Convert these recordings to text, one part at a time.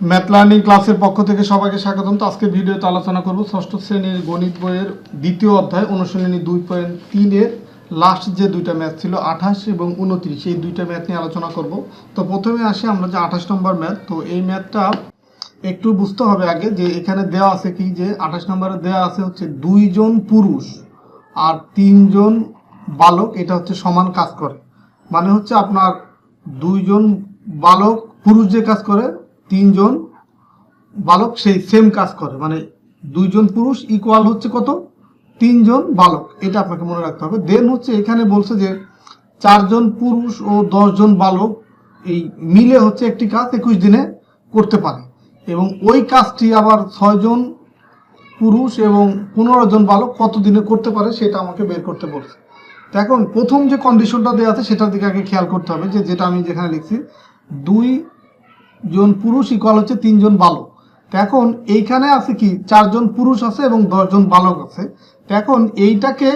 Math learning ক্লাসের পক্ষ থেকে সবাইকে স্বাগতম। তো আজকে ভিডিওতে আলোচনা করব ষষ্ঠ শ্রেণীর গণিত বইয়ের দ্বিতীয় অধ্যায় অনুশীলনী 2.3-এর লাস্ট যে দুইটা ম্যাথ ছিল 28 এবং 29, এই দুইটা ম্যাথ নিয়ে আলোচনা করব। তো প্রথমে আসি আমরা যে 28 নম্বর ম্যাথ। তো এই ম্যাথটা একটু বুঝতে হবে আগে যে এখানে দেওয়া আছে কি, যে 28 নম্বরে দেওয়া আছে হচ্ছে 2 জন পুরুষ আর 3 জন বালক এটা হচ্ছে সমান কাজ করে। মানে হচ্ছে আপনার 2 জন বালক পুরুষ যে কাজ করে 3 জন বালক সেই সেম কাজ করে, মানে 2 জন পুরুষ ইকুয়াল হচ্ছে কত, 3 জন বালক, এটা আপনাকে মনে রাখতে হবে। দেন হচ্ছে এখানে বলছে যে 4 জন পুরুষ ও 10 জন বালক এই মিলে হচ্ছে একটি কাজ 21 দিনে করতে পারে, এবং ওই কাজটি আবার 6 জন পুরুষ এবং 15 জন বালক কত দিনে করতে পারে সেটা আমাকে বের করতে বলছে। তো এখন প্রথম যে কন্ডিশনটা দেওয়া আছে সেটার দিকে আগে খেয়াল করতে হবে, যে যেটা আমি যেখানে লিখছি 2 জন পুরুষ ইকুয়াল হচ্ছে 3 জন বালক। তো এখন এইখানে আছে কি 4 জন পুরুষ আছে এবং 10 জন বালক আছে। তো এখন এইটাকে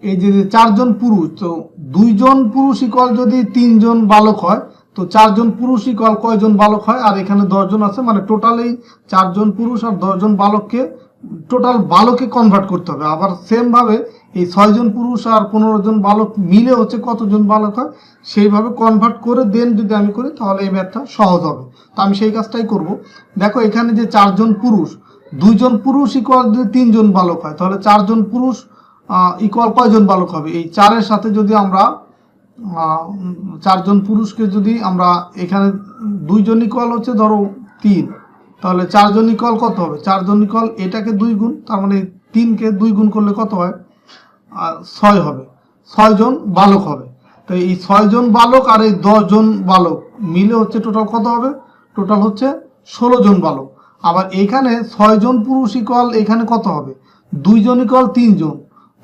এই যে 4 জন পুরুষ, তো 2 জন পুরুষ ইকুয়াল যদি 3 জন বালক হয়, তো 4 জন পুরুষ ইকুয়াল কয়জন বালক হয়, আর এখানে 10 জন আছে, মানে টোটাল এই 4 জন পুরুষ আর 10 জন বালককে টোটাল বালকে কনভার্ট করতে হবে। আবার সেম ভাবে এই 6 জন পুরুষ আর 15 জন বালক মিলে হচ্ছে কতজন বালক হয় সেইভাবে কনভার্ট করে দেন যদি আমি করি তাহলে এই ম্যাথটা সহজ হবে। তো আমি সেই কাজটাই করব। দেখো এখানে যে 4 জন পুরুষ, 2 জন পুরুষ ইকুয়াল যদি 3 জন বালক হয়, তাহলে 4 জন পুরুষ ইকুয়াল কয়জন বালক হবে, এই 4-এর সাথে যদি আমরা 4 জন পুরুষকে যদি আমরা এখানে 2 জন ইকুয়াল হচ্ছে ধরো 3, তাহলে 4 জন ইকুয়াল কত হবে, 4 জন ইকুয়াল এটাকে 2 গুণ, তার মানে 3-কে 2 গুণ করলে কত হয়, 6 হবে, 6 জন বালক হবে। তো এই 6 জন বালক আর এই 10 জন বালক মিলে হচ্ছে টোটাল কত হবে, টোটাল হচ্ছে 16 জন বালক। আবার এখানে 6 জন পুরুষ ইকুয়াল এখানে কত হবে, 2 জন ইকুয়াল 3 জন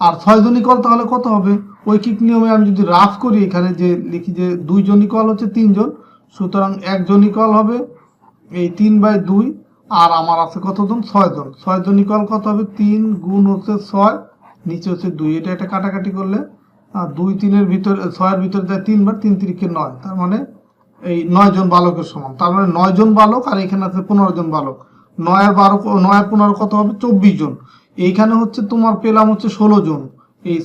আর 6 জন ইকুয়াল তাহলে কত হবে, ঐকিক নিয়মে আমি যদি রাফ করি এখানে যে লিখি যে 2 জন ইকুয়াল হচ্ছে 3 জন, সুতরাং 1 জন ইকুয়াল হবে এই 3/2, আর আমার আছে কতজন, 6 জন। 6 জন ইকুয়াল কত হবে, 3 গুণ হচ্ছে 6, নিচে হচ্ছে 2, এটা একটা কাটাকাটি করলে 2 3-এর ভিতরে 6-এর ভিতরে যায় 3 বার, 3 3-কে 9, তার মানে এই 9 জন বালকের সমান। তার মানে 9 জন বালক আর এখানে আছে 15 জন বালক, 9 আর 12 9 আর 15 কত হবে, 24 জন। এইখানে হচ্ছে তোমার পেলাম হচ্ছে 16 জন। এই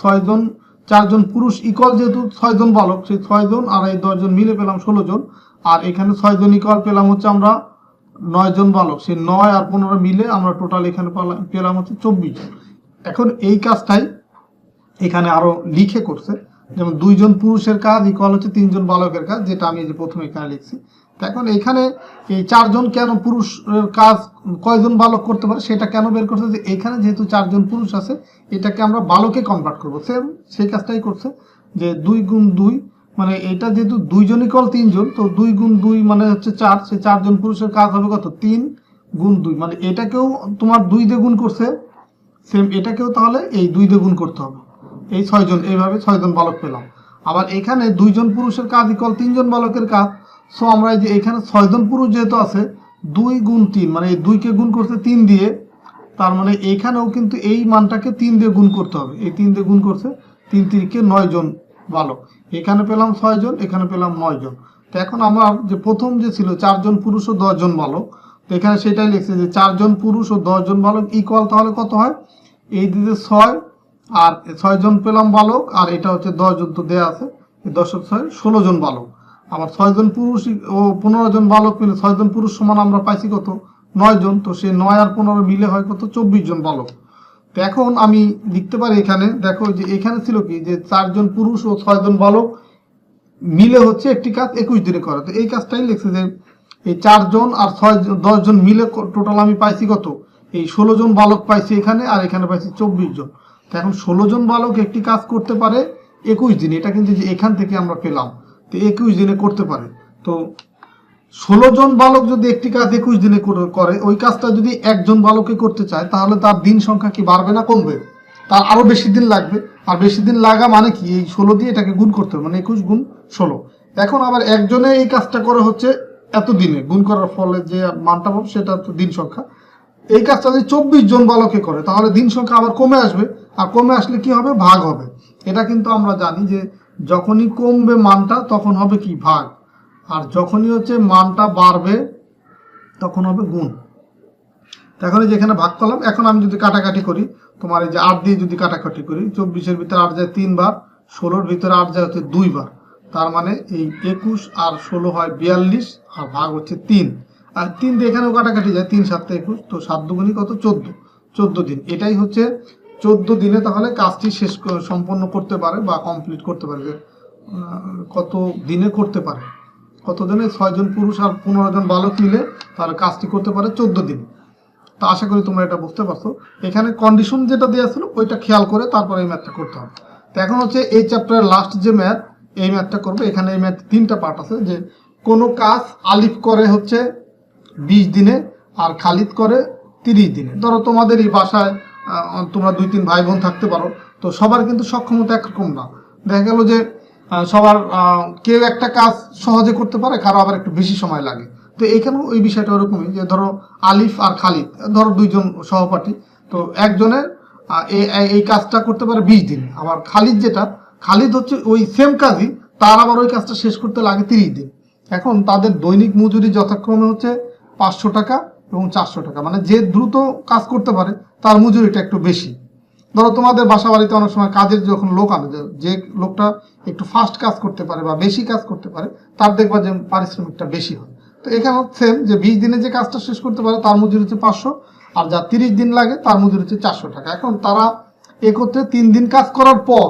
6 জন 4 জন পুরুষ ইকুয়াল যেহেতু 6 জন বালক, সেই 6 জন আর এই 10 জন মিলে পেলাম 16 জন, আর এখানে 6 জন ইকুয়াল পেলাম হচ্ছে আমরা 9 জন বালক, সেই 9 আর 15 মিলে আমরা টোটাল এখানে পেলাম হচ্ছে 24 জন। এখন এই কাজটাই এখানে আরো লিখে করছে, যেমন 2 জন পুরুষের কাজ ইকুয়াল হচ্ছে 3 জন বালকের কাজ, যেটা আমি যে প্রথমে এখানে লিখছি। এখন এখানে এই 4 জন কেন পুরুষের কাজ কয়জন বালক করতে পারে সেটা কেন বের করছে, যে এখানে যেহেতু 4 জন পুরুষ আছে এটাকে আমরা বালকে কনভার্ট করবো, সেম সেই কাজটাই করছে, যে 2 গুণ 2, মানে এটা যেহেতু 2 জন ইকুয়াল 3 জন, তো 2 গুণ 2 মানে হচ্ছে 4, সেই 4 জন পুরুষের কাজ হবে কত, 3 গুণ 2, মানে এটাকেও তোমার 2 দিয়ে গুণ করছে, সেম এটাকেও তাহলে এই 2 দিয়ে গুণ করতে হবে, এই 6 জন, এইভাবে 6 জন বালক পেলাম। আবার এখানে 2 জন পুরুষের কাজ ইকুয়াল 3 জন বালকের কাজ, সো আমরা এই যে এখানে 6 জন পুরুষ যেহেতু আছে 2 গুণ 3, মানে এই 2-কে গুণ করছে 3 দিয়ে, তার মানে এইখানেও কিন্তু এই মানটাকে 3 দিয়ে গুণ করতে হবে, এই 3 দিয়ে গুণ করছে 3 3-কে 9 জন বালক, এখানে পেলাম 6 জন, এখানে পেলাম 9 জন। তো এখন আমার যে প্রথম যে ছিল 4 জন পুরুষ ও 10 জন বালক, তো এখানে সেটাই লিখছে যে 4 জন পুরুষ ও 10 জন বালক ইকুয়াল তাহলে কত হয়, এই দিকে 6 আর 6 জন পেলাম বালক, আর এটা হচ্ছে 10 জন তো দেয়া আছে, 10 আর 6 16 জন বালক। আবার 6 জন পুরুষ ও 15 জন বালক মিলে 6 জন পুরুষ সমান আমরা পাইছি কত, 9 জন, তো সেই 9 আর 15 মিলে হয় কত, 24 জন বালক। তো এখন আমি লিখতে পারি এখানে, দেখো যে এখানে ছিল কি, যে 4 জন পুরুষ ও 6 জন বালক মিলে হচ্ছে একটি কাজ 21 দিনে করে, তো এই কাজটাই লিখছে যে এই 4 জন আর 10 জন মিলে টোটাল আমি পাইছি কত, এই 16 জন বালক পাইছি এখানে, আর এখানে পাইছি 24 জন। তো এখন 16 জন বালক একটি কাজ করতে পারে 21 দিনে, এটা কিন্তু যে এখান থেকে আমরা পেলাম, তো 21 দিনে করতে পারে। তো 16 জন বালক যদি একটি কাজ 21 দিনে করে, ওই কাজটা যদি একজন বালকে করতে চায় তাহলে তার দিন সংখ্যা কি বাড়বে না কমবে, তার আরো বেশি দিন লাগবে, আর বেশি দিন লাগা মানে কি, এই 16 দিয়ে এটাকে গুণ করতে হবে, মানে 21 গুণ 16। এখন আবার একজনে এই কাজটা করে হচ্ছে এত দিনে, গুণ করার ফলে যে মানটা পাবো সেটা তো দিন সংখ্যা। এই কাজটা যদি 24 জন বালকে করে তাহলে দিন সংখ্যা আবার কমে আসবে, আর কমে আসলে কি হবে, ভাগ হবে। এটা কিন্তু আমরা জানি যে যখনই কমবে মানটা তখন হবে কি, ভাগ, আর যখনই হচ্ছে মানটা বাড়বে তখন হবে গুণ। এখন এই যেখানে ভাগ করলাম, এখন আমি যদি কাটাকাটি করি, তোমার এই যে 8 দিয়ে যদি কাটাকাটি করি, 24-এর ভিতরে 8 যায় 3 বার, 16-র ভিতরে 8 যায় হচ্ছে 2 বার, তার মানে এই 21 আর 16 হয় 42, আর ভাগ হচ্ছে 3, আর 3 দিয়ে এখানেও কাটাকাটি যায়, 3 7 21, তো 7 দুগুণী কত 14, 14 দিন। এটাই হচ্ছে 14 দিনে তাহলে কাজটি সম্পন্ন করতে পারে বা কমপ্লিট করতে পারে। কত দিনে করতে পারে, কত দিনে 6 জন পুরুষ আর 15 জন বালক মিলে তার কাজটি করতে পারে 14 দিন। তা আশা করি তোমরা এটা বুঝতে পারছো। এখানে কন্ডিশন যেটা দেওয়া ছিল ওইটা খেয়াল করে তারপরে এই ম্যাথটা করতে হবে। তো এখন হচ্ছে এই চ্যাপ্টারের লাস্ট যে ম্যাথ, এই ম্যাথটা করবে। এখানে এই ম্যাথ 3টা পার্ট আছে, যে কোনো কাজ আলিফ করে হচ্ছে 20 দিনে আর খালিদ করে 30 দিনে। ধরো তোমাদের এই বাসায় তোমরা 2-3 ভাই বোন থাকতে পারো, তো সবার কিন্তু সক্ষমতা একরকম না। দেখা গেল যে সবার কেউ একটা কাজ সহজে করতে পারে, কারো আবার একটু বেশি সময় লাগে। তো এইখানেও ওই বিষয়টা ওরকমই, যে ধরো আলিফ আর খালিদ, ধরো 2 জন সহপাঠী, তো একজনের এই কাজটা করতে পারে 20 দিনে, আবার খালিদ হচ্ছে ওই সেম কাজই, তার আবার ওই কাজটা শেষ করতে লাগে 30 দিন। এখন তাদের দৈনিক মজুরি যথাক্রমে হচ্ছে 500 টাকা এবং 400 টাকা, মানে যে দ্রুত কাজ করতে পারে তার মজুরিটা একটু বেশি। ধরো তোমাদের বাসা বাড়িতে অনেক সময় কাজের যখন লোক আনে, যে লোকটা একটু ফাস্ট কাজ করতে পারে বা বেশি কাজ করতে পারে, তার দেখবা যে পারিশ্রমিকটা বেশি হয়। তো এখানে সেম, যে 20 দিনে যে কাজটা শেষ করতে পারে তার মজুরি হচ্ছে 500, আর যা 30 দিন লাগে তার মজুরি হচ্ছে 400 টাকা। এখন তারা একত্রে 3 দিন কাজ করার পর,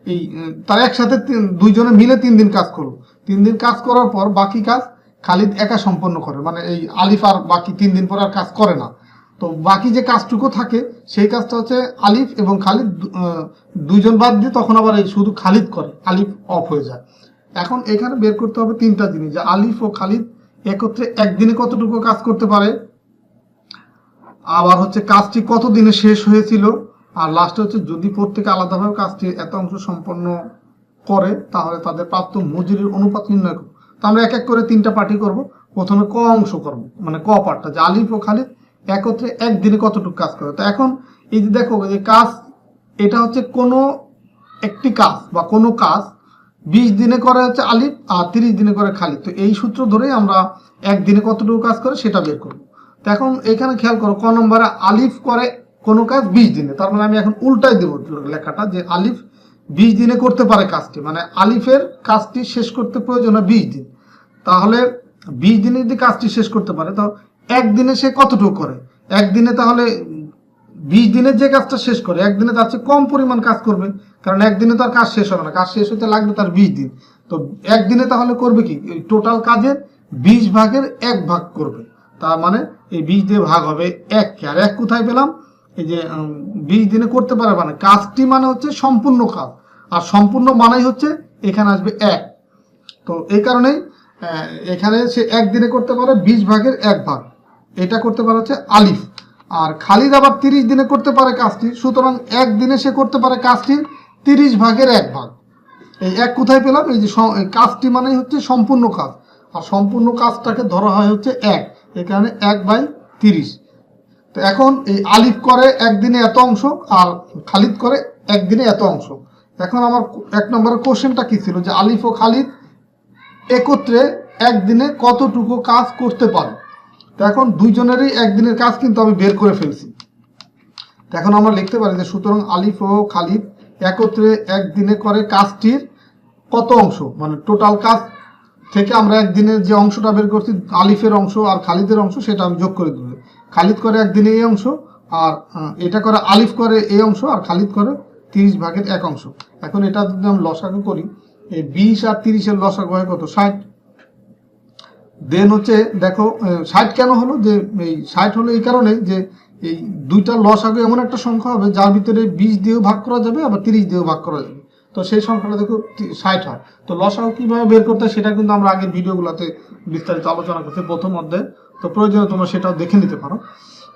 এই তারা একসাথে 2 জনে মিলে 3 দিন কাজ করলো। 3 দিন কাজ করার পর বাকি কাজ খালিদ একা সম্পন্ন করে, মানে এই আলিফ আর বাকি 3 দিন পর আর কাজ করে না। তো বাকি যে কাজটুকু থাকে সেই কাজটা হচ্ছে আলিফ এবং খালিদ 2 জন বাদ দিয়ে তখন আবার এই শুধু খালিদ করে, আলিফ অফ হয়ে যায়। এখন এখানে বের করতে হবে 3টা জিনিস, যে আলিফ ও খালিদ একত্রে একদিনে কতটুকু কাজ করতে পারে, আবার হচ্ছে কাজটি কত দিনে শেষ হয়েছিল, আর লাস্টে হচ্ছে যদি প্রত্যেকে আলাদাভাবে কাজটি এত অংশ সম্পন্ন করে তাহলে তাদের প্রাপ্ত মজুরির অনুপাত নির্ণয় করবো। তো আমরা এক এক করে 3টা পার্টি করব। প্রথমে ক অংশ করব, মানে ক পার্টটা, যে আলিফ ও খালিদ একত্রে একদিনে কতটুকু কাজ করে। তো এখন এই যে দেখো, যে কাজ এটা হচ্ছে কোনো একটি কাজ বা কোনো কাজ 20 দিনে করে হচ্ছে আলিফ আর 30 দিনে করে খালিদ। তো এই সূত্র ধরেই আমরা একদিনে কতটুকু কাজ করে সেটা বের করব। তো এখন এখানে খেয়াল করো, ক নম্বরে আলিফ করে কোনো কাজ 20 দিনে, তার মানে আমি এখন উল্টাই দেবো লেখাটা, যে আলিফ 20 দিনে করতে পারে কাজটি, মানে আলিফের কাজটি শেষ করতে প্রয়োজন হয় 20 দিন। তাহলে 20 দিনে যদি কাজটি শেষ করতে পারে, তো একদিনে সে কতটুকু করে, একদিনে তাহলে 20 দিনের যে কাজটা শেষ করে একদিনে তার চেয়ে কম পরিমাণ কাজ করবে, কারণ একদিনে তার কাজ শেষ হবে না, কাজ শেষ হতে লাগবে তার 20 দিন। তো একদিনে তাহলে করবে কি, টোটাল কাজের 20 ভাগের 1 ভাগ করবে, তার মানে এই 20 দিয়ে ভাগ হবে 1 কে। আর 1 কোথায় পেলাম, এই যে 20 দিনে করতে পারে, মানে কাজটি মানে হচ্ছে সম্পূর্ণ কাজ, আর সম্পূর্ণ মানেই হচ্ছে এখানে আসবে 1। তো এই কারণেই এখানে সে একদিনে করতে পারে 20 ভাগের 1 ভাগ, এটা করতে পারে হচ্ছে আলিফ। আর খালিদ আবার 30 দিনে করতে পারে কাজটি, সুতরাং একদিনে সে করতে পারে কাজটি 30 ভাগের 1 ভাগ। এই 1 কোথায় পেলাম, এই যে কাজটি মানেই হচ্ছে সম্পূর্ণ কাজ, আর সম্পূর্ণ কাজটাকে ধরা হয় হচ্ছে 1, এই কারণে 1/30। তো এখন এই আলিফ করে একদিনে এত অংশ আর খালিদ করে একদিনে এত অংশ। এখন আমার 1 নম্বরের কোশ্চেনটা কি ছিল, যে আলিফ ও খালিদ একত্রে একদিনে কতটুকু কাজ করতে পারে। তো এখন 2 জনেরই একদিনের কাজ কিন্তু আমি বের করে ফেলছি। তো এখন আমরা লিখতে পারি যে সুতরাং আলিফ ও খালিদ একত্রে একদিনে করে কাজটির কত অংশ, মানে টোটাল কাজ থেকে আমরা একদিনের যে অংশটা বের করছি, আলিফের অংশ আর খালিদের অংশ, সেটা আমি যোগ করে দেবো। খালিদ করে একদিনে এই অংশ, আর এটা করে আলিফ করে এই অংশ, আর খালিদ করে 30 ভাগের 1 অংশ। এখন এটা যদি আমি লসাগু করি, এই 20 আর 30-এর লসাগু হয় কত, 60। দেন হচ্ছে দেখো 60 কেন হলো, যে এই 60 হলো এই কারণে যে এই দুইটা লসাগু এমন একটা সংখ্যা হবে যার ভিতরে 20 দিয়েও ভাগ করা যাবে আবার 30 দিয়েও ভাগ করা যাবে। তো সেই সংখ্যাটা দেখো 60 হয়। তো লসাগু কিভাবে বের করতে হয় সেটা কিন্তু আমরা আগের ভিডিওগুলোতে বিস্তারিত আলোচনা করছি প্রথম অধ্যায়ে, তো প্রয়োজনে তোমরা সেটাও দেখে নিতে পারো।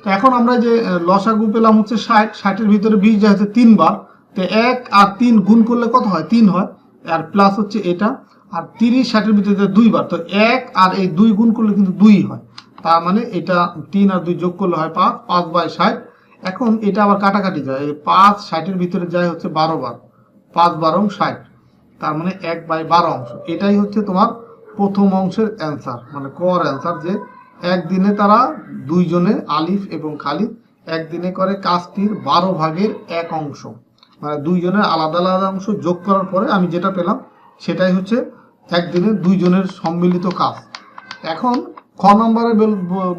তো এখন আমরা যে লসাগু পেলাম হচ্ছে 60, 60-এর ভিতরে 20 যায় হচ্ছে 3 বার। তো 1 আর 3 গুণ করলে কত হয়, 3 হয়, আর প্লাস হচ্ছে এটা, আর 30 60-এর ভিতরে 2 বার, তো 1 আর এই 2 গুণ করলে কিন্তু 2 হয়, তার মানে এটা 3 আর 2 যোগ করলে হয় 5, 5/60। এখন এটা আবার কাটাকাটি যায়, এই 5 60-এর ভিতরে যায় হচ্ছে 12 বার, 5 12 60, তার মানে 1/12 অংশ। এটাই হচ্ছে তোমার প্রথম অংশের অ্যান্সার, মানে কর অ্যান্সার, যে একদিনে তারা দুইজনে আলিফ এবং খালিদ একদিনে করে কাজটির 12 ভাগের 1 অংশ, মানে দুইজনের আলাদা আলাদা অংশ যোগ করার পরে আমি যেটা পেলাম সেটাই হচ্ছে একদিনে দুইজনের সম্মিলিত কাজ। এখন খ নম্বরে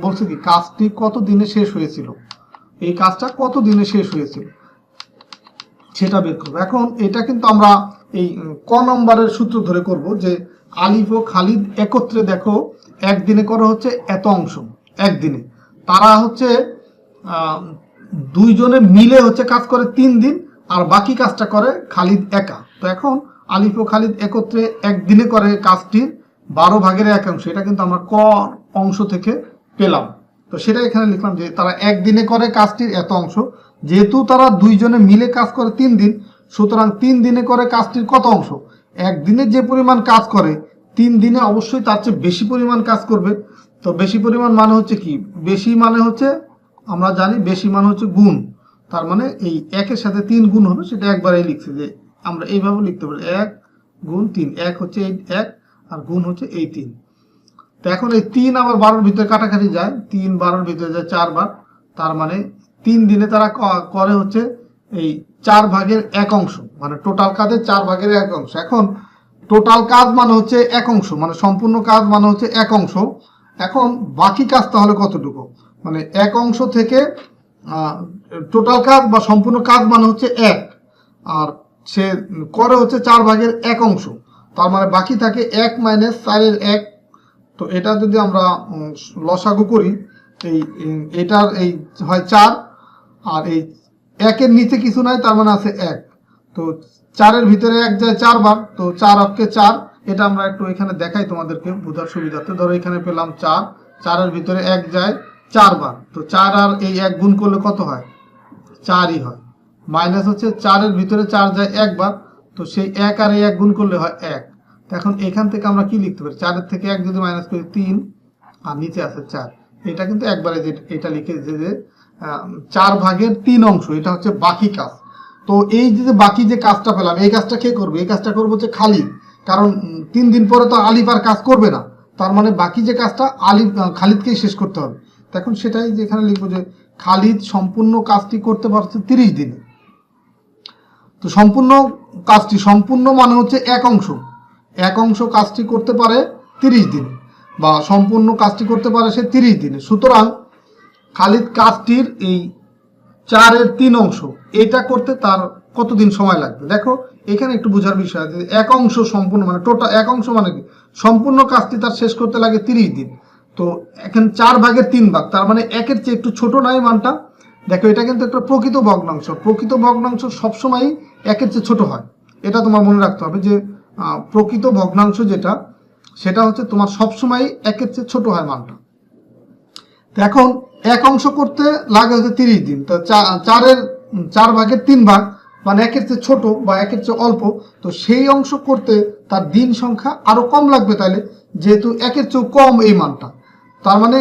বলছে কি কাজটি কত দিনে শেষ হয়েছিল, এই কাজটা কত দিনে শেষ হয়েছিল সেটা বের করবো। এখন এটা কিন্তু আমরা এই ক নম্বরের সূত্র ধরে করব যে আলিফ ও খালিদ একত্রে দেখো একদিনে করা হচ্ছে এত অংশ, একদিনে তারা হচ্ছে দুইজনে মিলে হচ্ছে কাজ করে 3 দিন, আর বাকি কাজটা করে খালিদ একা। তো এখন আলিফ ও খালিদ একত্রে একদিনে করে কাজটির 12 ভাগের 1 অংশ, এটা কিন্তু আমরা ক অংশ থেকে পেলাম। তো সেটা এখানে লিখলাম যে তারা একদিনে করে কাজটির এত অংশ, যেহেতু তারা দুইজনে মিলে কাজ করে 3 দিন, সুতরাং 3 দিনে করে কাজটির কত অংশ, একদিনে যে পরিমাণ কাজ করে 3 দিনে অবশ্যই তার চেয়ে বেশি পরিমাণ কাজ করবে। তো বেশি পরিমাণ মানে হচ্ছে কি, বেশি মানে হচ্ছে আমরা জানি বেশি মানে হচ্ছে গুণ, তার মানে এই 1-এর সাথে 3 গুণ হবে, সেটা একবারেই লিখছে যে আমরা এইভাবে লিখতে পারি 1 গুণ 3, 1 হচ্ছে এই 1 আর গুণ হচ্ছে এই 3। তো এখন এই 3 আবার 12-এর ভিতরে কাটাকাটি যায়, 3 12-এর ভিতরে যায় 4 বার, তার মানে 3 দিনে তারা করে হচ্ছে এই 4 ভাগের 1 অংশ, মানে টোটাল কাজের 4 ভাগের 1 অংশ। এখন টোটাল কাজ মানে হচ্ছে 1 অংশ, মানে সম্পূর্ণ কাজ মানে হচ্ছে 1 অংশ। এখন বাকি কাজ তাহলে কতটুকু, মানে 1 অংশ থেকে টোটাল কাজ বা সম্পূর্ণ কাজ মানে হচ্ছে 1, আর সে করে হচ্ছে 4 ভাগের 1 অংশ, তার মানে বাকি থাকে 1 মাইনাস 4-এর 1। তো এটা যদি আমরা লসাগু করি, এটার এই হয় 4, আর এই 1-এর নিচে কিছু নাই, তার মানে আছে 1। তো 4-এর ভিতরে 1 যায় 4 বার, তো 4 অক্ষে 4, এটা আমরা একটু এখানে দেখাই তোমাদেরকে বোঝার সুবিধার্থে। ধরো এখানে পেলাম 4, 4-এর ভিতরে 1 যায় 4 বার, তো 4 আর এই 1 গুণ করলে কত হয়, 4ই হয়। মাইনাস হচ্ছে 4-এর ভিতরে 4 যায় 1 বার, তো সেই 1 আর এই 1 গুণ করলে হয় 1। এখন এখান থেকে আমরা কি লিখতে পারি, 4-এর থেকে 1 যদি মাইনাস করি 3, আর নিচে আছে 4, এটা কিন্তু একবারে এটা লিখে যে 4 ভাগের 3 অংশ, এটা হচ্ছে বাকি কাজ। তো এই যে বাকি যে কাজটা পেলাম, এই কাজটা কে করবে, এই কাজটা করবো হচ্ছে খালিদ, কারণ 3 দিন পরে তো আলিফ আর কাজ করবে না, তার মানে বাকি যে কাজটা খালিদকেই শেষ করতে হবে। এখন সেটাই যেখানে লিখবো যে খালিদ সম্পূর্ণ কাজটি করতে পারছে 30 দিনে। তো সম্পূর্ণ কাজটি, সম্পূর্ণ মানে হচ্ছে 1 অংশ, 1 অংশ কাজটি করতে পারে 30 দিনে, বা সম্পূর্ণ কাজটি করতে পারে সে 30 দিনে। সুতরাং খালিদ কাজটির এই 4-এর 3 অংশ এটা করতে তার কতদিন সময় লাগবে। দেখো এখানে একটু বোঝার বিষয় আছে, 1 অংশ সম্পূর্ণ মানে টোটাল 1 অংশ মানে কি, সম্পূর্ণ কাজটি তার শেষ করতে লাগে 30 দিন। তো এখন 4 ভাগের 3 ভাগ, তার মানে 1-এর চেয়ে একটু ছোট নয় মানটা। দেখো এটা কিন্তু একটা প্রকৃত ভগ্নাংশ, প্রকৃত ভগ্নাংশ সবসময় 1-এর চেয়ে ছোট হয়, এটা তোমার মনে রাখতে হবে যে প্রকৃত ভগ্নাংশ যেটা, সেটা হচ্ছে তোমার সবসময় 1-এর চেয়ে ছোট হয় মানটা। তো এখন 1 অংশ করতে লাগে হচ্ছে 30 দিন, তো 4 ভাগের 3 ভাগ মানে 1-এর চেয়ে ছোট বা 1-এর চেয়ে অল্প, তো সেই অংশ করতে তার দিন সংখ্যা আরো কম লাগবে, তাইলে যেহেতু 1-এর চেয়ে কম এই মানটা, তার মানে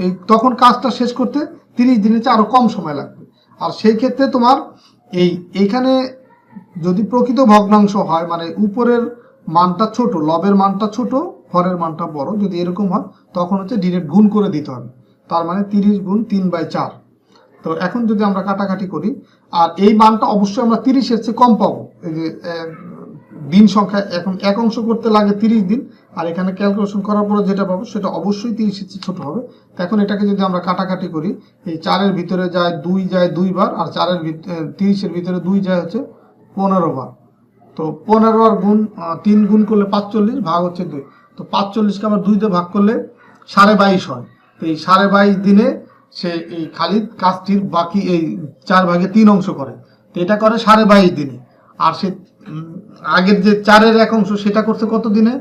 এই তখন কাজটা শেষ করতে 30 দিনের চেয়ে আরো কম সময় লাগবে। আর সেই ক্ষেত্রে তোমার এইখানে যদি প্রকৃত ভগ্নাংশ হয়, মানে উপরের মানটা ছোট, লবের মানটা ছোট, হরের মানটা বড়, যদি এরকম হয় তখন হচ্ছে ডিরেক্ট গুণ করে দিতে হবে, তার মানে 30 গুণ 3/4। তো এখন যদি আমরা কাটাকাটি করি, আর এই মানটা অবশ্যই আমরা 30-এর চেয়ে কম পাবো। এই যে দিন সংখ্যা, এখন 1 অংশ করতে লাগে 30 দিন, আর এখানে ক্যালকুলেশন করার পরে যেটা পাবো সেটা অবশ্যই 30-এর চেয়ে ছোট হবে। তো এখন এটাকে যদি আমরা কাটাকাটি করি, এই 4-এর ভিতরে যায় 2 যায় 2 বার, আর 30-এর ভিতরে 2 যায় হচ্ছে 15 বার। তো 15 আর গুণ 3 গুণ করলে 45, ভাগ হচ্ছে 2, তো 45-কে আবার 2 দিয়ে ভাগ করলে 22.5 হয়। তো এই 22.5 দিনে সে এই খালিদ কাজটির বাকি এই 4 ভাগে 3 অংশ করে, তো এটা করে 22.5 দিনে। আর সে আগের যে 4-এর 1 অংশ সেটা করছে কত দিনে,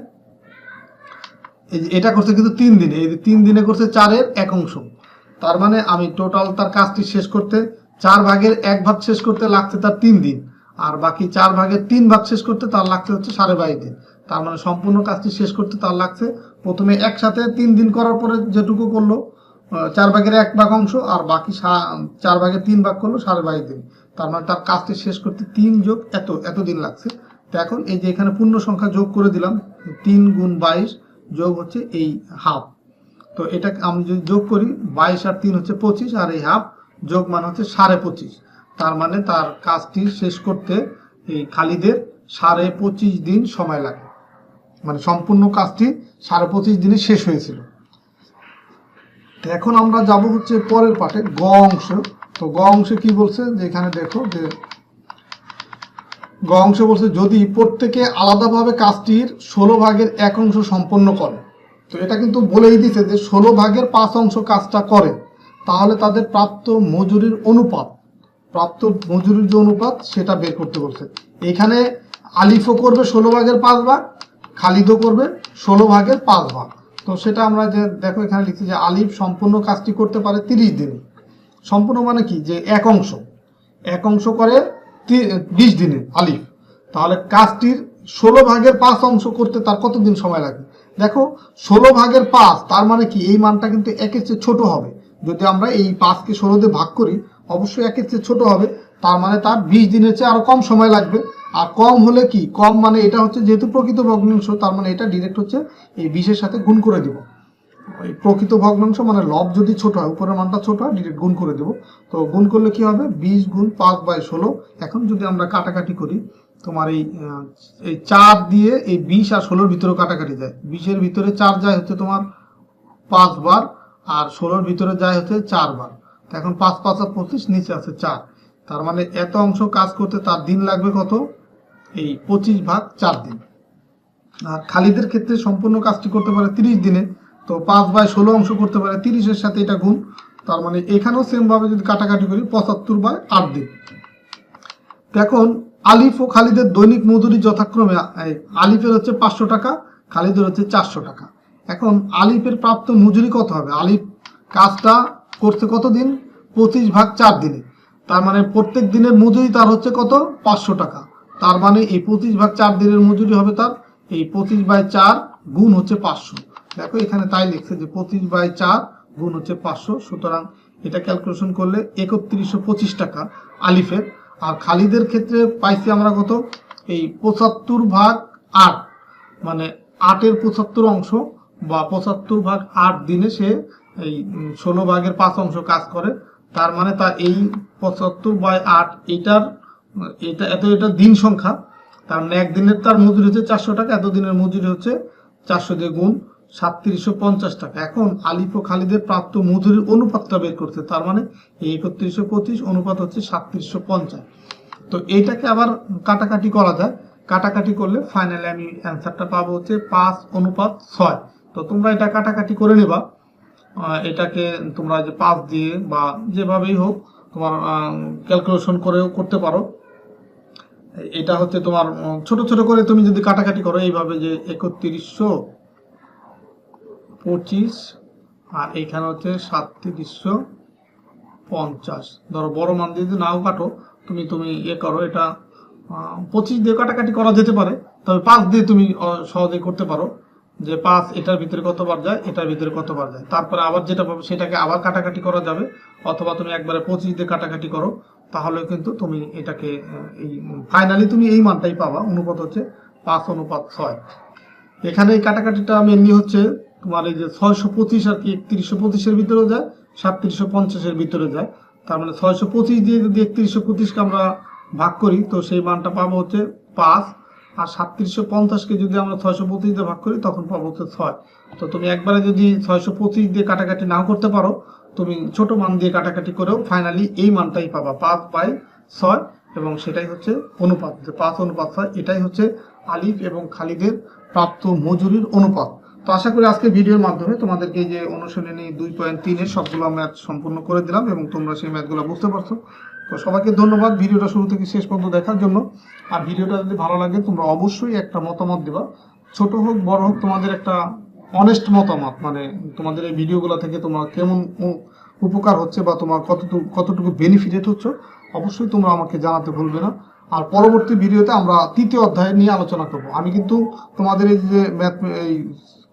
এটা করছে কিন্তু 3 দিনে। এই 3 দিনে করছে 4-এর 1 অংশ, তার মানে আমি টোটাল তার কাজটি শেষ করতে 4 ভাগের 1 ভাগ শেষ করতে লাগছে তার 3 দিন, আর বাকি 4 ভাগের 3 ভাগ শেষ করতে তার লাগছে হচ্ছে 22.5 দিন। তার মানে সম্পূর্ণ কাজটি শেষ করতে তার লাগছে প্রথমে একসাথে 3 দিন করার পরে যেটুকু করলো 4 ভাগের 1 ভাগ অংশ, আর বাকি 4 ভাগের 3 ভাগ করলো 22.5 দিন। তার মানে তার কাজটি শেষ করতে 3 যোগ এত দিন লাগছে। তো এখন এই যে এখানে পূর্ণ সংখ্যা যোগ করে দিলাম, 3 গুণ 22 যোগ হচ্ছে এই হাফ, তো এটা আমি যদি যোগ করি 22 আর 3 হচ্ছে 25, আর এই হাফ যোগ মানে হচ্ছে 25.5। তার মানে তার কাজটি শেষ করতে এই খালিদের 25.5 দিন সময় লাগে, মানে সম্পূর্ণ কাজটি 25.5 দিনে শেষ হয়েছিল। তো এখন আমরা যাব হচ্ছে পরের পার্টে গ অংশ। তো গ অংশে কি বলছে, যে এখানে দেখো যে গ অংশ বলছে যদি প্রত্যেকে আলাদাভাবে কাজটির 16 ভাগের 1 অংশ সম্পন্ন করে। তো এটা কিন্তু বলেই দিছে যে 16 ভাগের 5 অংশ কাজটা করে, তাহলে তাদের প্রাপ্ত মজুরির যে অনুপাত সেটা বের করতে বলছে। এখানে আলিফও করবে 16 ভাগের 5 ভাগ, খালিদও করবে 16 ভাগের 5 ভাগ। তো সেটা আমরা যে দেখো এখানে লিখছি যে আলিফ সম্পূর্ণ কাজটি করতে পারে 30 দিনে। সম্পূর্ণ মানে কি, যে এক অংশ করে 20 দিনে আলিফ, তাহলে কাজটির 16 ভাগের 5 অংশ করতে তার কত দিন সময় লাগবে। দেখো 16 ভাগের 5, তার মানে কি এই মানটা কিন্তু 1-এর চেয়ে ছোট হবে। যদি আমরা এই 5কে 16 দিয়ে ভাগ করি অবশ্যই 1-এর চেয়ে ছোট হবে, তার মানে তার 20 দিনের চেয়ে আরো কম সময় লাগবে। আর কম হলে কি, কম মানে এটা হচ্ছে যেহেতু প্রকৃত ভগ্নাংশ, তার মানে এটা ডিরেক্ট হচ্ছে এই 20-এর সাথে গুণ করে দিব। ওই প্রকৃত ভগ্নাংশ মানে লব যদি ছোট হয়, উপরের মানটা ছোট হয়, ডিরেক্ট গুণ করে দেব। তো গুণ করলে কি হবে, 20 গুণ 5/16। এখন যদি আমরা কাটাকাটি করি, তোমার এই 4 দিয়ে এই 20 আর 16-র ভিতরে কাটাকাটি যায়। 20-এর ভিতরে 4 যায় হচ্ছে তোমার 5 বার, আর 16-র ভিতরে যায় হচ্ছে 4 বার। এখন 5 5 আর 25, নিচে আছে 4। তার মানে এত অংশ কাজ করতে তার দিন লাগবে কত, এই 25 ভাগ 4 দিন। আর খালিদের ক্ষেত্রে সম্পূর্ণ কাজটি করতে পারে 30 দিনে। তো 5/16 অংশ করতে পারে 30-এর সাথে এটা গুণ, তার মানে এখানেও সেম ভাবে যদি কাটাকাটি করি 75/8 দিন। এখন আলিফ ও খালিদের দৈনিক মজুরি যথাক্রমে আলিফের হচ্ছে 500 টাকা, খালিদের হচ্ছে 400 টাকা। এখন আলিফের প্রাপ্ত মজুরি কত হবে, আলিফ কাজটা করতে কত দিন, 25 ভাগ 4 দিনে। তার মানে প্রত্যেক দিনের মজুরি তার হচ্ছে কত, 500 টাকা। তার মানে এই 25 ভাগ 4 দিনের মজুরি হবে তার এই 25/4 গুণ হচ্ছে 500। দেখো এখানে তাই লিখছে যে 25/4 গুণ হচ্ছে 500। সুতরাং এটা ক্যালকুলেশন করলে 3125 টাকা আলিফের। আর খালিদের ক্ষেত্রে পাইছি আমরা কত, এই 75 ভাগ 8, মানে 8-এর 75 অংশ বা 75 ভাগ 8 দিনে সে এই 16 ভাগের 5 অংশ কাজ করে। তার মানে তার এই 75/8 এটা দিন সংখ্যা। তার মানে একদিনের তার মজুরি হচ্ছে 400 টাকা, এত দিনের মজুরি হচ্ছে 400 দিয়ে গুণ 3750 টাকা। এখন আলিফ ও খালিদের প্রাপ্ত মজুরির অনুপাতটা বের করতে, তার মানে এই 3125 অনুপাত হচ্ছে 3750। তো এইটাকে আবার কাটাকাটি করা যায়, কাটাকাটি করলে ফাইনালি আমি অ্যান্সারটা পাবো হচ্ছে 5:6। তো তোমরা এটা কাটাকাটি করে নেবা, এটাকে তোমরা যে 5 দিয়ে বা যেভাবেই হোক তোমার ক্যালকুলেশন করেও করতে পারো। এটা হচ্ছে তোমার ছোট ছোট করে তুমি যদি কাটাকাটি করো এইভাবে, যে 3125 আর এইখানে হচ্ছে 3750। ধরো বড় মান দিয়ে যদি নাও কাটো, তুমি করো, এটা 25 দিয়ে কাটাকাটি করা যেতে পারে, তবে 5 দিয়ে তুমি সহজেই করতে পারো, যে 5 এটার ভিতরে কতবার যায়, এটার ভিতরে কতবার যায়, তারপরে আবার যেটা পাবে সেটাকে আবার কাটাকাটি করা যাবে। অথবা তুমি একবারে 25 দিয়ে কাটাকাটি করো, তাহলে কিন্তু তুমি এটাকে এই ফাইনালি তুমি এই মানটাই পাবা। অনুপাত হচ্ছে 5:6। এখানে এই কাটাকাটিটা মেনলি হচ্ছে তোমার এই যে 625 আর কি 3125-এর ভিতরে যায়, 3750-এর ভিতরে যায়। তার মানে 625 দিয়ে যদি 3125-কে আমরা ভাগ করি, তো সেই মানটা পাবো হচ্ছে 5। আর 3750-কে যদি আমরা 625 দিয়ে ভাগ করি, তখন পাবো হচ্ছে 6। তো তুমি একবারে যদি 625 দিয়ে কাটাকাটি নাও করতে পারো, তুমি ছোট মান দিয়ে কাটাকাটি করেও ফাইনালি এই মানটাই পাবা, 5/6। এবং সেটাই হচ্ছে অনুপাত, যে 5:6। এটাই হচ্ছে আলিফ এবং খালিদের প্রাপ্ত মজুরির অনুপাত। তো আশা করি আজকে ভিডিওর মাধ্যমে তোমাদেরকে যে অনুশীলনী 2.3-এর সবগুলো ম্যাথ সম্পূর্ণ করে দিলাম এবং তোমরা সেই ম্যাথগুলো বুঝতে পারছো। তো সবাইকে ধন্যবাদ ভিডিওটা শুরু থেকে শেষ পর্যন্ত দেখার জন্য। আর ভিডিওটা যদি ভালো লাগে তোমরা অবশ্যই একটা মতামত দিবা, ছোট হোক বড় হোক, তোমাদের একটা অনেস্ট মতামত, মানে তোমাদের এই ভিডিওগুলো থেকে তোমার কেমন উপকার হচ্ছে বা তোমার কতটুকু বেনিফিটেড হচ্ছে, অবশ্যই তোমরা আমাকে জানাতে ভুলবে না। আর পরবর্তী ভিডিওতে আমরা 3য় অধ্যায় নিয়ে আলোচনা করব। আমি কিন্তু তোমাদের এই যে ম্যাথ, এই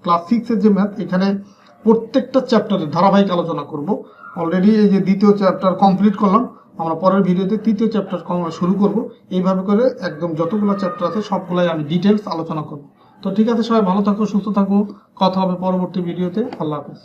ক্লাস 6-এর যে ম্যাথ, এখানে প্রত্যেকটা চ্যাপ্টারের ধারাবাহিক আলোচনা করব। অলরেডি এই যে 2য় চ্যাপ্টার কমপ্লিট করলাম, আমরা পরের ভিডিওতে 3য় চ্যাপ্টার শুরু করব। এইভাবে করে একদম যতগুলো চ্যাপ্টার আছে সবগুলাই আমি ডিটেলস আলোচনা করব। তো ঠিক আছে, সবাই ভালো থাকো, সুস্থ থাকো, কথা হবে পরবর্তী ভিডিওতে। আল্লাহ হাফেজ।